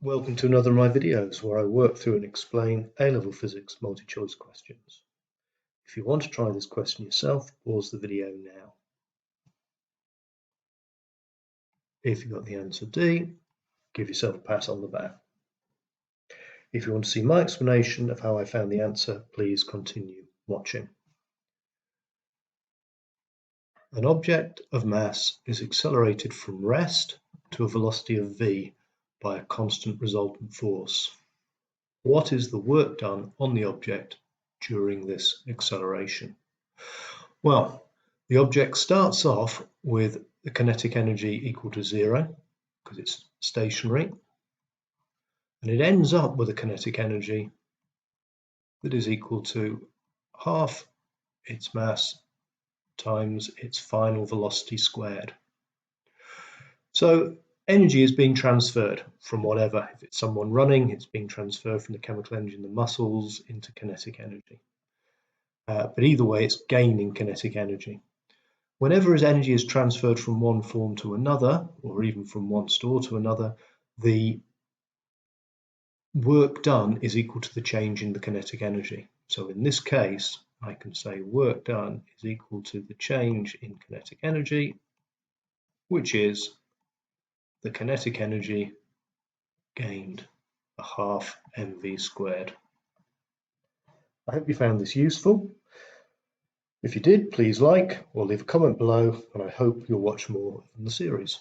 Welcome to another of my videos where I work through and explain A-level physics multi-choice questions. If you want to try this question yourself, pause the video now. If you got the answer D, give yourself a pat on the back. If you want to see my explanation of how I found the answer, please continue watching. An object of mass is accelerated from rest to a velocity of v by a constant resultant force. What is the work done on the object during this acceleration? Well, the object starts off with the kinetic energy equal to 0 because it's stationary, and it ends up with a kinetic energy that is equal to half its mass times its final velocity squared. So energy is being transferred from whatever. If it's someone running, it's being transferred from the chemical energy in the muscles into kinetic energy. But either way, it's gaining kinetic energy. Whenever energy is transferred from one form to another, or even from one store to another, the work done is equal to the change in the kinetic energy. So in this case, I can say work done is equal to the change in kinetic energy, which is the kinetic energy gained, a half mv squared. I hope you found this useful. If you did, please like or leave a comment below, and I hope you'll watch more in the series.